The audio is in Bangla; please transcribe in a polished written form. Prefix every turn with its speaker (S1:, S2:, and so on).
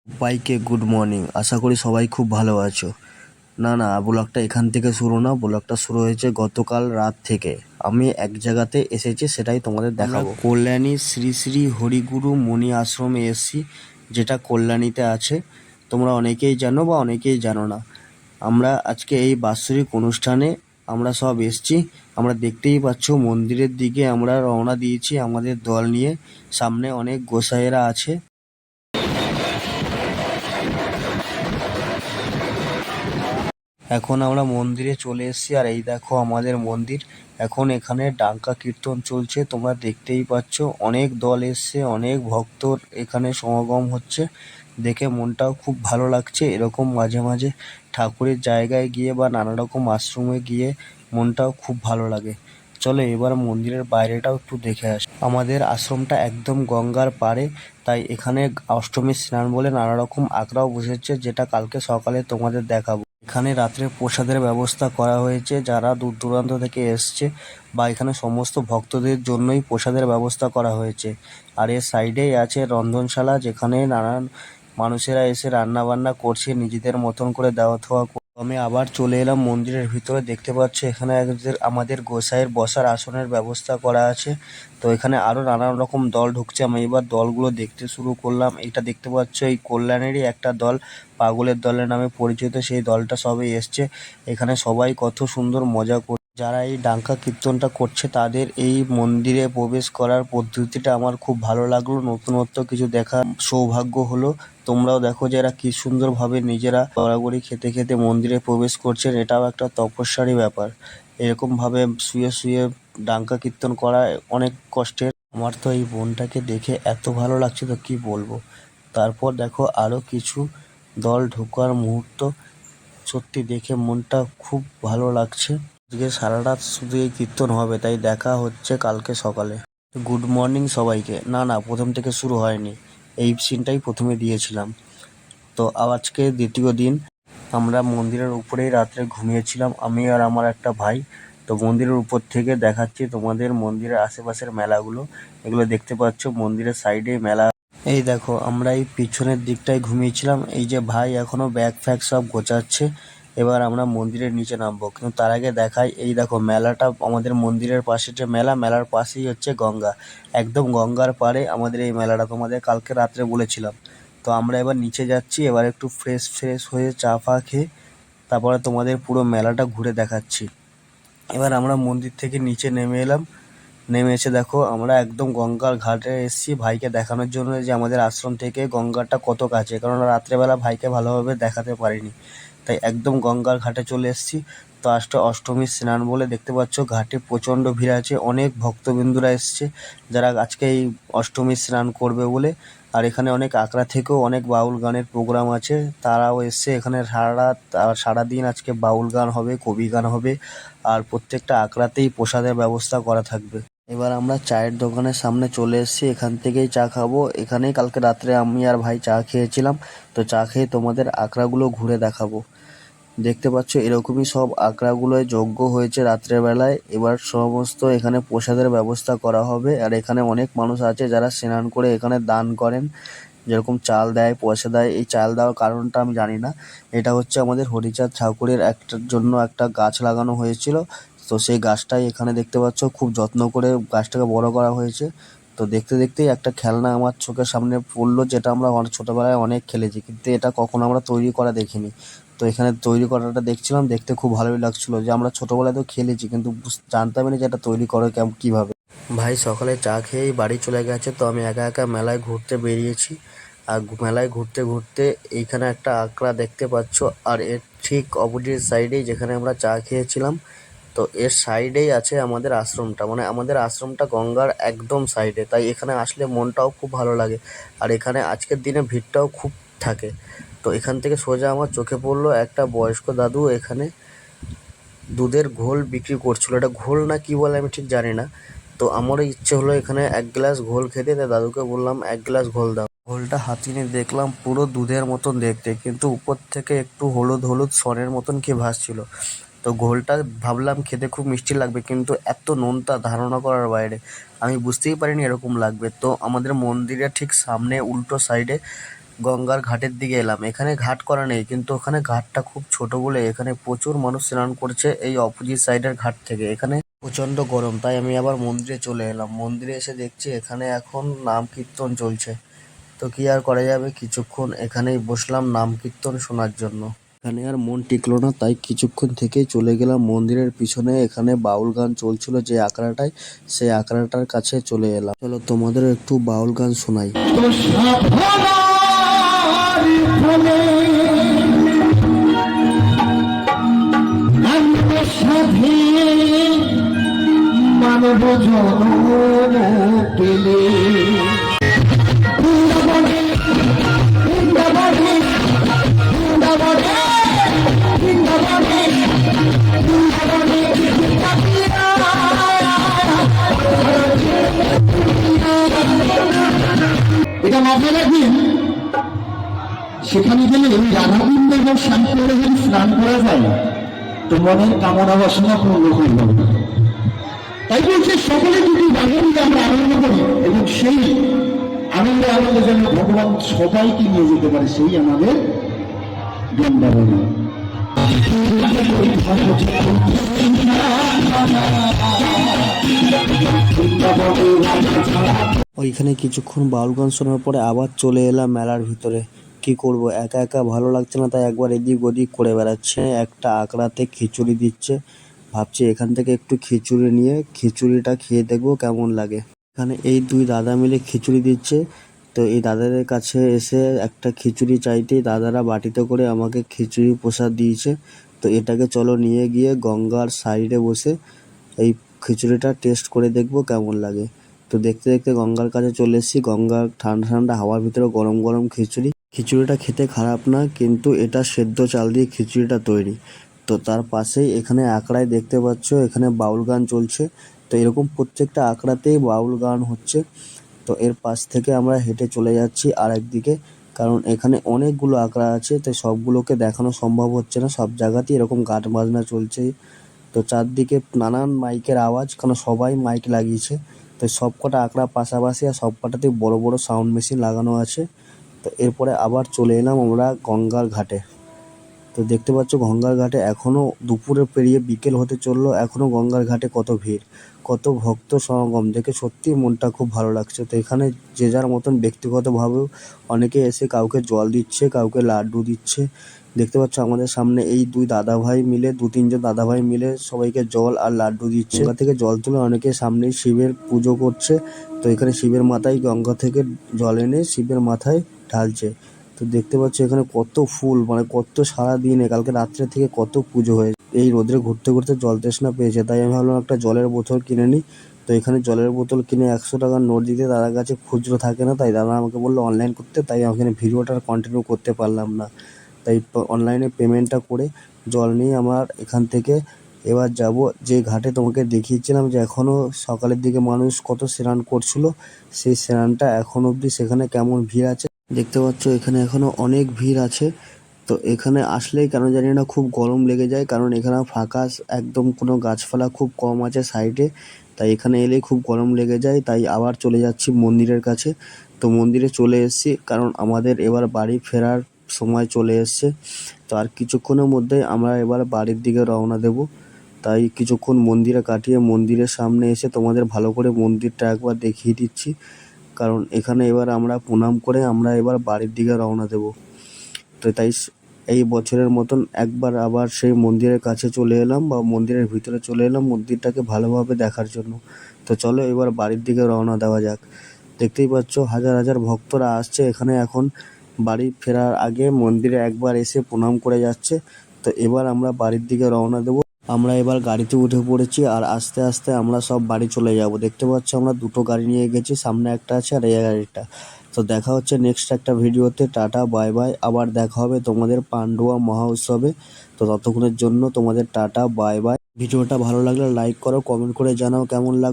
S1: সবাইকে গুড মর্নিং। আশা করি সবাই খুব ভালো আছো। না, ব্লগটা এখান থেকে শুরু না, ব্লগটা শুরু হয়েছে গতকাল রাত থেকে। আমি এক জায়গাতে এসেছি, সেটাই তোমাদের দেখাবো। কল্যাণী শ্রী শ্রী হরিগুরু মুনি আশ্রমে এসেছি, যেটা কল্যাণীতে আছে। তোমরা অনেকেই জানো বা অনেকেই জানো না। আমরা আজকে এই বাৎসরিক অনুষ্ঠানে আমরা সব এসেছি। আমরা দেখতেই পাচ্ছ মন্দিরের দিকে আমরা রওনা দিয়েছি আমাদের দল নিয়ে। সামনে অনেক গোসাইয়েরা আছে। এখন আমরা মন্দিরে চলে এসেছি, আর এই দেখো আমাদের মন্দির। এখন এখানে ডাঙ্কা কীর্তন চলছে, তোমরা দেখতেই পাচ্ছ। অনেক দল এসছে, অনেক ভক্তর এখানে সমাগম হচ্ছে। দেখে মনটাও খুব ভালো লাগছে। এরকম মাঝে মাঝে ঠাকুরের জায়গায় গিয়ে বা নানা রকম আশ্রমে গিয়ে মনটাও খুব ভালো লাগে। চলো এবার মন্দিরের বাইরেটাও একটু দেখে আসি। আমাদের আশ্রমটা একদম গঙ্গার পাড়ে, তাই এখানে অষ্টমীর স্নান বলে নানা রকম আখড়াও বসেছে, যেটা কালকে সকালে তোমাদের দেখাবো। এখানে রাত্রে প্রসাদের ব্যবস্থা করা হয়েছে। যারা দূর দূরান্ত থেকে এসছে বা এখানে সমস্ত ভক্তদের জন্যই প্রসাদের ব্যবস্থা করা হয়েছে। আর এর সাইডেই আছে রন্ধনশালা, যেখানে নানান মানুষেরা এসে রান্না বান্না করছে নিজেদের মতন করে, দেওয়া থোয়া। আমি আবার চলে এলাম মন্দিরের ভিতরে। দেখতে পাচ্ছ এখানে আমাদের গোসাইয়ের বসার আসনের ব্যবস্থা করা আছে। তো এখানে আরো নানান রকম দল ঢুকছে। আমি এবার দলগুলো দেখতে শুরু করলাম। এটা দেখতে পাচ্ছ এই কল্যাণেরই একটা দল, পাগলের দলের নামে পরিচিত। সেই দলটা সবাই এসছে। এখানে সবাই কত সুন্দর মজা করছে। যারা এই ডাঙ্কা কীর্তনটা করছে তাদের এই মন্দিরে প্রবেশ করার পদ্ধতিটা আমার খুব ভালো লাগলো। নতুনত্ব কিছু দেখার সৌভাগ্য হলো। তোমরাও দেখো যে এরা কি সুন্দরভাবে নিজেরা গড়াগড়ি খেতে খেতে মন্দিরে প্রবেশ করছেন। এটাও একটা তপস্যারই ব্যাপার। এরকমভাবে শুয়ে শুয়ে ডাঙ্কা কীর্তন করা অনেক কষ্টের। আমার তো এই বোনটাকে দেখে এত ভালো লাগছে, তো কি বলবো। তারপর দেখো আরো কিছু দল ঢোকার মুহূর্ত। সত্যি দেখে মনটা খুব ভালো লাগছে। আজকে সারা রাত শুধু এই কীর্তন হবে, তাই দেখা হচ্ছে কালকে সকালে। গুড মর্নিং সবাইকে। না, প্রথম থেকে শুরু হয়নি, এই সিনটাই প্রথমে দিয়েছিলাম। তো আজকে দ্বিতীয় দিন। আমরা মন্দিরের উপরেই রাত্রে ঘুমিয়েছিলাম, আমি আর আমার একটা ভাই। তো মন্দিরের উপর থেকে দেখাচ্ছি তোমাদের মন্দিরের আশেপাশের মেলাগুলো। এগুলো দেখতে পাচ্ছ মন্দিরের সাইডে মেলা। এই দেখো আমরা এই পিছনের দিকটায় ঘুমিয়েছিলাম। এই যে ভাই এখনো ব্যাগ ফ্যাগ সব গোছাচ্ছে। এবার আমরা মন্দিরের নিচে নামবো, কিন্তু তার আগে দেখাই এই দেখো মেলাটা। আমাদের মন্দিরের পাশে যে মেলা, মেলার পাশেই হচ্ছে গঙ্গা। একদম গঙ্গার পাড়ে আমাদের এই মেলাটা, তোমাদের কালকে রাত্রে বলেছিলাম। তো আমরা এবার নিচে যাচ্ছি। এবার একটু ফ্রেশ হয়ে চা ফা খেয়ে তারপরে তোমাদের পুরো মেলাটা ঘুরে দেখাচ্ছি। এবার আমরা মন্দির থেকে নিচে নেমে এলাম। নেমে এসে দেখো আমরা একদম গঙ্গার ঘাটে এসেছি, ভাইকে দেখানোর জন্য যে আমাদের আশ্রম থেকে গঙ্গাটা কত কাছে। কারণ রাত্রেবেলা ভাইকে ভালোভাবে দেখাতে পারিনি, তাই একদম গঙ্গার ঘাটে চলে এসেছি। তো অষ্টমীর স্নান বলে দেখতে পাচ্ছ ঘাটে প্রচণ্ড ভিড় আছে। অনেক ভক্তবিন্দুরা এসছে যারা আজকে এই অষ্টমীর স্নান করবে বলে। আর এখানে অনেক আখড়া থেকেও অনেক বাউল গানের প্রোগ্রাম আছে, তারাও এসছে এখানে। সারা রাত আর সারাদিন আজকে বাউল গান হবে, কবি গান হবে। আর প্রত্যেকটা আখড়াতেই প্রসাদের ব্যবস্থা করা থাকবে। এবার আমরা চায়ের দোকানের সামনে চলে এসেছি, এখান থেকেই চা খাবো। এখানেই কালকে রাত্রে আমি আর ভাই চা খেয়েছিলাম। তো চা খেয়ে তোমাদের আখড়াগুলো ঘুরে দেখাবো। দেখতে পাচ্ছ এরকমই সব আখড়াগুলোয় যজ্ঞ হয়েছে রাত্রের বেলায়। এবার সমস্ত এখানে প্রসাদের ব্যবস্থা করা হবে। আর এখানে অনেক মানুষ আছে যারা স্নান করে এখানে দান করেন, যেরকম চাল দেয়, পয়সা দেয়। এই চাল দেওয়ার কারণটা আমি জানি না। এটা হচ্ছে আমাদের হরিচাঁদ ঠাকুরের একটার জন্য একটা গাছ লাগানো হয়েছিল। তো সেই গাছটাই এখানে দেখতে পাচ্ছ, খুব যত্ন করে গাছটাকে বড় করা হয়েছে। তো দেখতে দেখতেই একটা খেলনা আমার চোখের সামনে পড়লো, যেটা আমরা ছোটবেলায় অনেক খেলেছি, কিন্তু এটা কখনো আমরা তৈরি করা দেখিনি। তো এখানে তৈরি করাটা দেখছিলাম, দেখতে খুব ভালোই লাগছিল। যে আমরা ছোটবেলায় তো খেলেছি, কিন্তু জানতামই না যে এটা তৈরি করে কিভাবে। ভাই সকালে চা খেয়েই বাড়ি চলে গেছে, তো আমি একা একা মেলায় ঘুরতে বেরিয়েছি। আর মেলায় ঘুরতে ঘুরতে এইখানে একটা আখড়া দেখতে পাচ্ছ, আর এর ঠিক অপোজিট সাইডেই যেখানে আমরা চা খেয়েছিলাম, তো এর সাইডেই আছে আমাদের আশ্রমটা। মানে আমাদের আশ্রমটা গঙ্গার একদম সাইডে, তাই এখানে আসলে মনটাও খুব ভালো লাগে। আর এখানে আজকের দিনে ভিড়টাও খুব থাকে। তো এখান থেকে সোজা আমার চোখে পড়লো একটা বয়স্ক দাদু এখানে দুধের ঘোল বিক্রি করছিল। এটা ঘোল না কি বলে আমি ঠিক জানি না। তো আমারও ইচ্ছে হলো এখানে এক গ্লাস ঘোল খেতে, তাই দাদুকে বললাম এক গ্লাস ঘোল দাও। ঘোলটা হাতে নিয়ে দেখলাম পুরো দুধের মতন দেখতে, কিন্তু উপর থেকে একটু হলুদ হলুদ সরের মতন কি ভাসছিল। তো ঘোলটা ভাবলাম খেতে খুব মিষ্টি লাগবে, কিন্তু এত নোনতা ধারণা করার বাইরে। আমি বুঝতেই পারিনি এরকম লাগবে। তো আমাদের মন্দিরের ঠিক সামনে উল্টো সাইডে গঙ্গার ঘাটের দিকে এলাম। এখানে ঘাট করা নেই, কিন্তু ওখানে ঘাটটা খুব ছোট বলে এখানে প্রচুর মানুষ স্নান করছে এই অপোজিট সাইডের ঘাট থেকে। এখানে প্রচন্ড গরম, তাই আমি আবার মন্দিরে চলে এলাম। মন্দিরে এসে দেখছি এখানে এখন নাম কীর্তন চলছে। তো কি আর করা যাবে, কিছুক্ষণ এখানেই বসলাম নাম কীর্তন শোনার জন্য। এখানে আর মন টিকলো না, তাই কিছুক্ষণ থেকেই চলে গেলাম মন্দিরের পিছনে। এখানে বাউল গান চলছিল যে আখড়াটায়, সেই আখড়াটার কাছে চলে এলাম। চলো তোমাদের একটু বাউল গান শোনাই। মানব জনম পেলে এটা মাথায় রাখবেন। সেখানে গেলে রাধাবৃন্দ এবং শ্যামপুরে যদি স্নান করা যায় তো মনের কামনা বাসনা পূর্ণ হয়ে যাবে। তাই বলছে সকলে যদি রাধাবৃন্দে আমরা আনন্দ করি এবং সেই আনন্দে যেন ভগবান সবাইকে নিয়ে যেতে পারে, সেই আমাদের বৃন্দাবন। ওইখানে কিছুক্ষণ বাউল গান শোনার পরে আবার চলে এলাম মেলার ভিতরে। কি করব, একা একা ভালো লাগছে না, তাই একবার এদিক ওদিক করে বেড়াচ্ছে। একটা আঁকড়াতে খিচুড়ি দিচ্ছে, ভাবছি এখান থেকে একটু খিচুড়ি নিয়ে খিচুড়িটা খেয়ে দেখবো কেমন লাগে। এখানে এই দুই দাদা মিলে খিচুড়ি দিচ্ছে। তো এই দাদাদের কাছে এসে একটা খিচুড়ি চাইতেই দাদারা বাটিতে করে আমাকে খিচুড়ি প্রসাদ দিয়েছে। তো এটাকে চলো নিয়ে গিয়ে গঙ্গার সাইডে বসে এই খিচুড়িটা টেস্ট করে দেখবো কেমন লাগে। তো দেখতে দেখতে গঙ্গার কাছে চলে এসেছি। গঙ্গার ঠান্ডা ঠান্ডা হাওয়ার ভিতরে গরম গরম খিচুড়ি। খিচুড়িটা খেতে খারাপ না, কিন্তু এটা সেদ্ধ চাল দিয়ে খিচুড়িটা তৈরি। তো তার পাশেই এখানে আখড়ায় দেখতে পাচ্ছ এখানে বাউল গান চলছে। তো এরকম প্রত্যেকটা আখড়াতেই বাউল গান হচ্ছে। তো এর পাশ থেকে আমরা হেঁটে চলে যাচ্ছি আর একদিকে, কারণ এখানে অনেকগুলো আখড়া আছে, তাই সবগুলোকে দেখানো সম্ভব হচ্ছে না। সব জায়গাতেই এরকম গান বাজনা চলছে। তো চারদিকে নানান মাইকের আওয়াজ, কারণ সবাই মাইক লাগিয়েছে। তো সবকটা আখড়া পাশাপাশি আর সবকটাতেই বড় বড় সাউন্ড মেশিন লাগানো আছে। তো এরপরে আবার চলে এলাম আমরা গঙ্গার ঘাটে। তো দেখতে পাচ্ছ গঙ্গার ঘাটে এখনো দুপুরে পেরিয়ে বিকেল হতে চললো, এখনো গঙ্গার ঘাটে কত ভিড়, কত ভক্ত সমাগম দেখে সত্যি মনটা খুব ভালো লাগছে। তো এখানে যে যার মতন ব্যক্তিগতভাবেও অনেকে এসে কাউকে জল দিচ্ছে, কাউকে লাড্ডু দিচ্ছে। দেখতে পাচ্ছ আমাদের সামনে এই দুই দাদাভাই মিলে, দু তিনজন দাদাভাই মিলে সবাইকে জল আর লাড্ডু দিচ্ছে। গঙ্গা থেকে জল তুলে অনেকে সামনেই শিবের পুজো করছে। তো এখানে শিবের মাথায় গঙ্গা থেকে জল এনে শিবের মাথায় ঢালছে। তো দেখতে পাচ্ছ এখানে কত ফুল, মানে কত সারাদিনে কালকে রাত্রে থেকে কত পুজো হয়েছে। এই রোদে ঘুরতে ঘুরতে জল তৃষ্ণা পেয়েছে, তাই আমি ভাবলাম একটা জলের বোতল কিনে নিই। তো এখানে জলের বোতল কিনে 100 টাকার নোট দিতে দাদার কাছে খুচরো থাকে না, তাই দাদা আমাকে বললো অনলাইন করতে। তাই ওখানে ভিডিওটা কন্টিনিউ করতে পারলাম না, তাই অনলাইনে পেমেন্টটা করে জল নিয়ে আমার এখান থেকে এবার যাব যে ঘাটে তোমাকে দেখিয়েছিলাম যে এখনও সকালের দিকে মানুষ কত স্নান করছিল, সেই স্নানটা এখন অবধি সেখানে কেমন ভিড় আছে দেখতে পাচ্ছ। এখানে এখনো অনেক ভিড় আছে। তো এখানে আসলেই কেন জানি না খুব গরম লেগে যায়, কারণ এখানে ফাঁকা একদম কোনো গাছপালা খুব কম আছে সাইডে। তাই এখানে এলেই খুব গরম লেগে যায়, তাই আবার চলে যাচ্ছি মন্দিরের কাছে। তো মন্দিরে চলে এসেছি, কারণ আমাদের এবার বাড়ি ফেরার সময় চলে এসছে। তো আর কিছুক্ষণের মধ্যেই আমরা এবার বাড়ির দিকে রওনা দেব। তাই কিছুক্ষণ মন্দিরে কাটিয়ে মন্দিরের সামনে এসে তোমাদের ভালো করে মন্দিরটা একবার দেখিয়ে দিচ্ছি, কারণ এখানে এবার আমরা প্রণাম করে আমরা এবার বাড়ির দিকে রওনা দেব। তো তাই এই বছরের মতন একবার আবার সেই মন্দিরের কাছে চলে এলাম, বা মন্দিরের ভিতরে চলে এলাম মন্দিরটাকে ভালোভাবে দেখার জন্য। তো চলো এবার বাড়ির দিকে রওনা দেওয়া যাক। দেখতেই পাচ্ছ হাজার হাজার ভক্তরা আসছে এখানে, এখন বাড়ি ফেরার আগে মন্দিরে একবার এসে প্রণাম করে যাচ্ছে। তো এবার আমরা বাড়ির দিকে রওনা দেব। আমরা এবার গাড়িতে উঠে পড়েছি আর আস্তে আস্তে আমরা সব বাড়ি চলে যাব। দেখতে পাচ্ছ আমরা দুটো গাড়ি নিয়ে গেছি, সামনে একটা আছে আর এই গাড়িটা। তো দেখা হচ্ছে নেক্সট একটা ভিডিওতে। টাটা বাই বাই, আবার দেখা হবে তোমাদের পান্ডুয়া মহা উৎসবে। তো ততক্ষণের জন্য তোমাদের টাটা বাই বাই। ভিডিওটা ভালো লাগলে লাইক করো, কমেন্ট করে জানাও কেমন লাগলো।